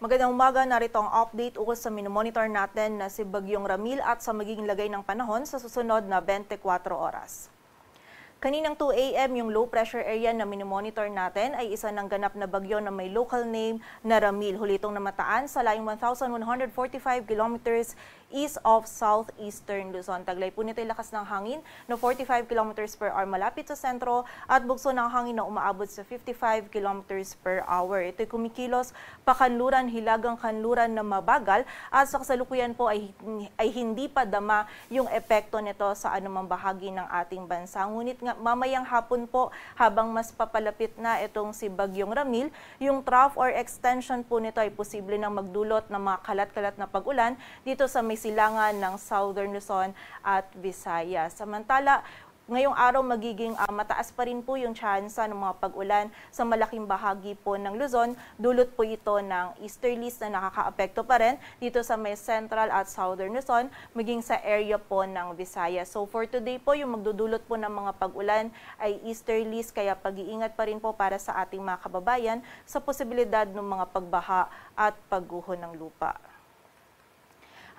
Magandang umaga, narito ang update ukol sa minomonitor natin na si Bagyong Ramil at sa magiging lagay ng panahon sa susunod na 24 oras. Kaninang 2 a.m. yung low pressure area na minomonitor natin ay isa ng ganap na bagyo na may local name na Ramil. Huli itong namataan sa layong 1,145 kilometers east of southeastern Luzon. Taglay po nito ay lakas ng hangin na 45 kilometers per hour malapit sa sentro at bugso ng hangin na umaabot sa 55 kilometers per hour. Ito'y kumikilos pakanluran, hilagang kanluran na mabagal at sa kasalukuyan po ay hindi pa dama yung epekto nito sa anumang bahagi ng ating bansa. Ngunit nga, mamayang hapon po, habang mas papalapit na itong si Bagyong Ramil, yung trough or extension po nito ay posible nang magdulot ng mga kalat-kalat na pag-ulan dito sa may silangan ng Southern Luzon at Visayas. Samantala, ngayong araw magiging mataas pa rin po yung tsansa ng mga pag-ulan sa malaking bahagi po ng Luzon. Dulot po ito ng easterlies na nakakaapekto pa rin dito sa may central at southern Luzon, maging sa area po ng Visayas. So for today po, yung magdudulot po ng mga pag-ulan ay easterlies, kaya pag-iingat pa rin po para sa ating mga kababayan sa posibilidad ng mga pagbaha at pagguho ng lupa.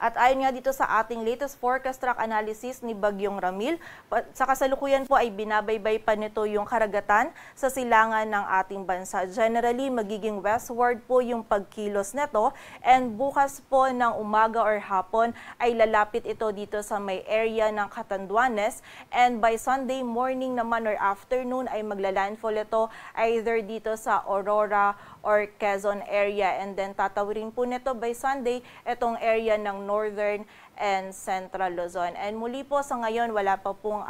At ayon nga dito sa ating latest forecast track analysis ni Bagyong Ramil, sa kasalukuyan po ay binabaybay pa nito yung karagatan sa silangan ng ating bansa. Generally, magiging westward po yung pagkilos nito and bukas po ng umaga or hapon ay lalapit ito dito sa may area ng Catanduanes and by Sunday morning naman or afternoon ay maglalandfall ito either dito sa Aurora or Quezon area and then tatawirin po nito by Sunday itong area ng northern and central Luzon. And muli po sa ngayon, wala pa pong,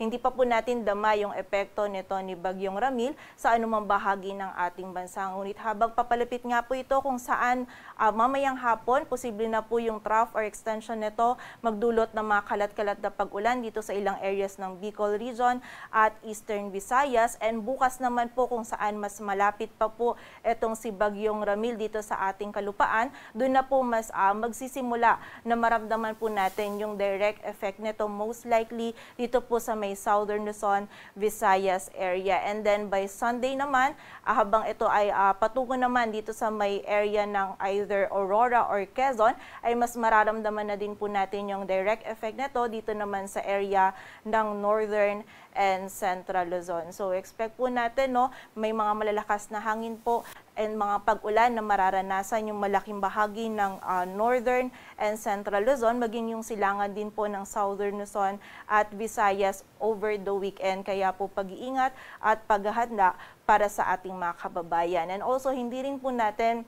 hindi pa po natin dama yung epekto nito ni Bagyong Ramil sa anumang bahagi ng ating bansa. Ngunit habang papalapit nga po ito kung saan mamayang hapon, posible na po yung trough or extension nito magdulot ng mga kalat-kalat na pag-ulan dito sa ilang areas ng Bicol Region at Eastern Visayas. And bukas naman po kung saan mas malapit pa po itong si Bagyong Ramil dito sa ating kalupaan, doon na po mas magsisimula na maramdaman po natin yung direct effect nito most likely dito po sa may Southern Luzon, Visayas area. And then by Sunday naman, habang ito ay patungo naman dito sa may area ng either Aurora or Quezon, ay mas mararamdaman na din po natin yung direct effect nito dito naman sa area ng Northern and Central Luzon. So expect po natin, no, may mga malalakas na hangin po and mga pag-ulan na mararanasan yung malaking bahagi ng Northern and Central Luzon, maging yung silangan din po ng Southern Luzon at Visayas over the weekend. Kaya po pag-iingat at paghahanda para sa ating mga kababayan. And also, hindi rin po natin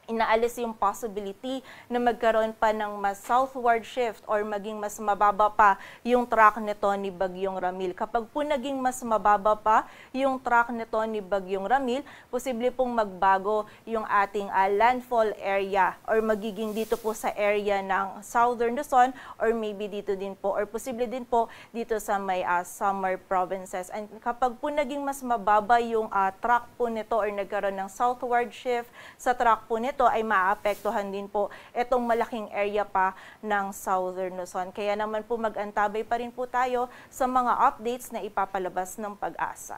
inaalis yung possibility na magkaroon pa ng mas southward shift or maging mas mababa pa yung track nito ni Bagyong Ramil. Kapag po naging mas mababa pa yung track nito ni Bagyong Ramil, posible pong magbago yung ating landfall area or magiging dito po sa area ng Southern Luzon or maybe dito din po or posible din po dito sa may summer provinces. And kapag po naging mas mababa yung track po nito or nagkaroon ng southward shift sa track po nito, ay maapektuhan din po itong malaking area pa ng Southern Luzon. Kaya naman po mag-antabay pa rin po tayo sa mga updates na ipapalabas ng Pag-asa.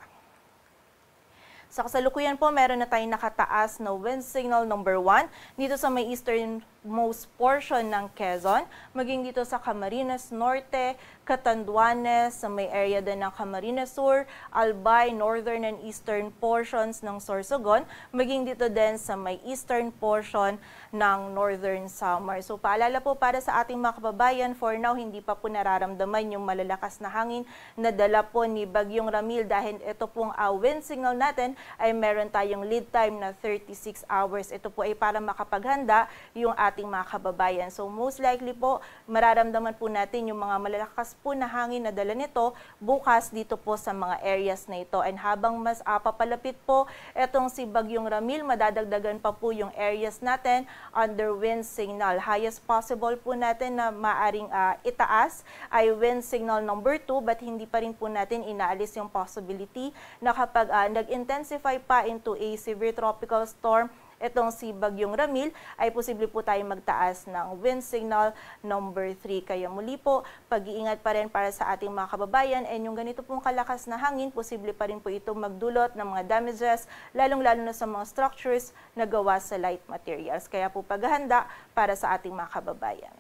Sa kasalukuyan po, meron na tayong nakataas na wind signal number 1 dito sa may easternmost portion ng Quezon, maging dito sa Camarines Norte, Catanduanes, sa may area din ng Camarines Sur, Albay, northern and eastern portions ng Sorsogon, maging dito din sa may eastern portion ng Northern Samar. So paalala po para sa ating mga kababayan, for now hindi pa po nararamdaman yung malalakas na hangin na dala po ni Bagyong Ramil dahil ito pong wind signal natin ay meron tayong lead time na 36 hours. Ito po ay para makapaghanda yung ating mga kababayan. So most likely po, mararamdaman po natin yung mga malalakas po na hangin na dala nito bukas dito po sa mga areas na ito. And habang mas papalapit po itong si Bagyong Ramil, madadagdagan pa po yung areas natin under wind signal. Highest possible po natin na maaring itaas ay wind signal number 2, but hindi pa rin po natin inaalis yung possibility na kapag nag-intensify pa into a severe tropical storm, itong si Bagyong Ramil, ay posible po tayong magtaas ng wind signal number 3. Kaya muli po, pag-iingat pa rin para sa ating mga kababayan, and yung ganito pong kalakas na hangin, posible pa rin po itong magdulot ng mga damages, lalong-lalo na sa mga structures na gawa sa light materials. Kaya po paghahanda para sa ating mga kababayan.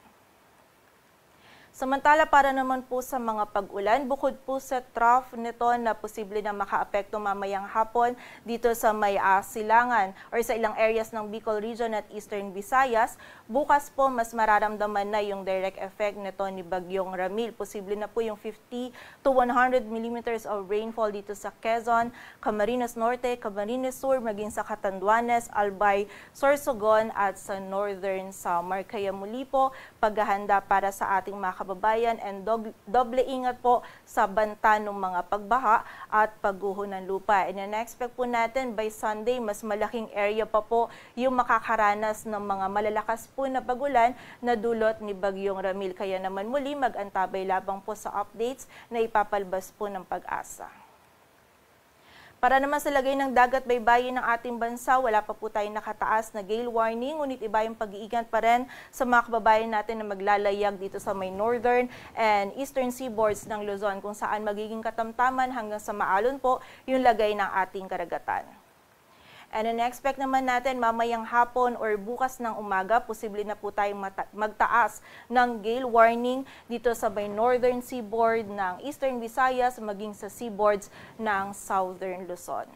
Samantala, para naman po sa mga pag-ulan, bukod po sa trough nito na posible na makaapekto mamayang hapon dito sa may silangan or sa ilang areas ng Bicol Region at Eastern Visayas, bukas po mas mararamdaman na yung direct effect nito ni Bagyong Ramil. Posible na po yung 50 to 100 millimeters of rainfall dito sa Quezon, Camarines Norte, Camarines Sur, maging sa Catanduanes, Albay, Sorsogon at sa Northern Samar. Kaya muli po, paghahanda para sa ating mga kababayan, and doble ingat po sa banta ng mga pagbaha at pagguho ng lupa. And na-expect po natin by Sunday, mas malaking area pa po yung makakaranas ng mga malalakas po na pagulan na dulot ni Bagyong Ramil. Kaya naman muli mag-antabay labang po sa updates na ipapalabas po ng Pag-asa. Para naman sa lagay ng dagat baybayin ng ating bansa, wala pa po tayong nakataas na gale warning, ngunit iba yung pag-iingat pa rin sa mga kababayan natin na maglalayag dito sa may northern and eastern seaboards ng Luzon, kung saan magiging katamtaman hanggang sa maalon po yung lagay ng ating karagatan. And in-expect naman natin mamayang hapon or bukas ng umaga, posible na po tayong magtaas ng gale warning dito sa may northern seaboard ng Eastern Visayas maging sa seaboards ng Southern Luzon.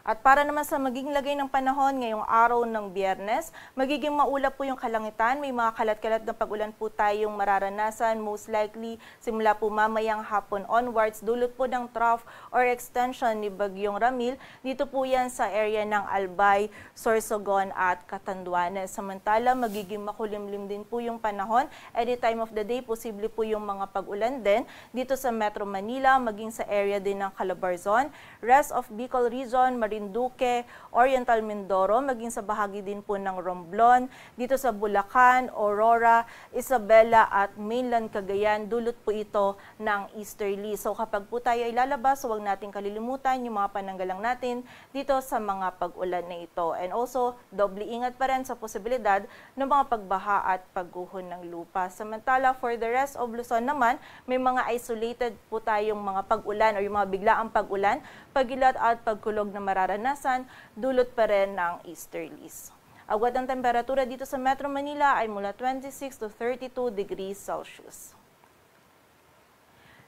At para naman sa magiging lagay ng panahon ngayong araw ng Biyernes, magiging maulap po yung kalangitan. May mga kalat-kalat na pag-ulan po tayong mararanasan, most likely simula po mamayang hapon onwards, dulot po ng trough or extension ni Bagyong Ramil. Dito po yan sa area ng Albay, Sorsogon at Catanduanes. Samantala, magiging makulimlim din po yung panahon. Any time of the day, posible po yung mga pag-ulan din dito sa Metro Manila, maging sa area din ng Calabarzon, rest of Bicol Region, Marinduque, Oriental Mindoro, maging sa bahagi din po ng Romblon, dito sa Bulacan, Aurora, Isabela at mainland Cagayan, dulot po ito ng easterly. So kapag po tayo ay lalabas, huwag natin kalilimutan yung mga pananggalang natin dito sa mga pag-ulan na ito. And also, doble ingat pa rin sa posibilidad ng mga pagbaha at pagguho ng lupa. Samantala, for the rest of Luzon naman, may mga isolated po tayong mga pag-ulan o yung mga biglaang pag-ulan, pagilat at pagkulog na mararanasan, dulot pa rin ng easterlies. Agwat ng temperatura dito sa Metro Manila ay mula 26 to 32 degrees Celsius.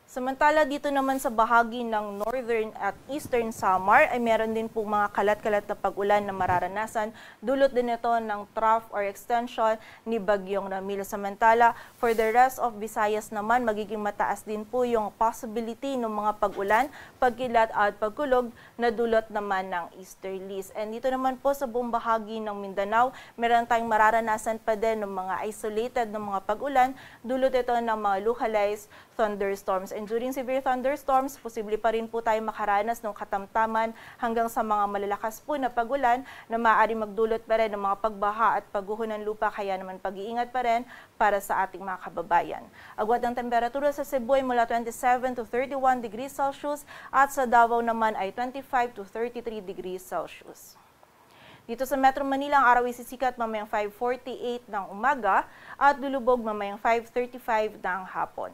Samantala, dito naman sa bahagi ng Northern at Eastern Samar ay meron din po mga kalat-kalat na pag-ulan na mararanasan. Dulot din ito ng trough or extension ni Bagyong Ramil. Samantala, for the rest of Visayas naman, magiging mataas din po yung possibility ng mga pag-ulan, pagkilat at pagkulog na dulot naman ng easterlies. And dito naman po sa buong bahagi ng Mindanao, meron tayong mararanasan pa din ng mga isolated na mga pag-ulan. Dulot ito ng mga localized thunderstorms. And during severe thunderstorms, posible pa rin po tayo makaranas ng katamtaman hanggang sa mga malalakas po na pagulan na maaari magdulot pa rin ng mga pagbaha at pagguho ng lupa, kaya naman pag-iingat pa rin para sa ating mga kababayan. Agwat ng temperatura sa Cebu ay mula 27 to 31 degrees Celsius at sa Davao naman ay 25 to 33 degrees Celsius. Dito sa Metro Manila, ang araw ay sisikat mamayang 5:48 ng umaga at lulubog mamayang 5:35 ng hapon.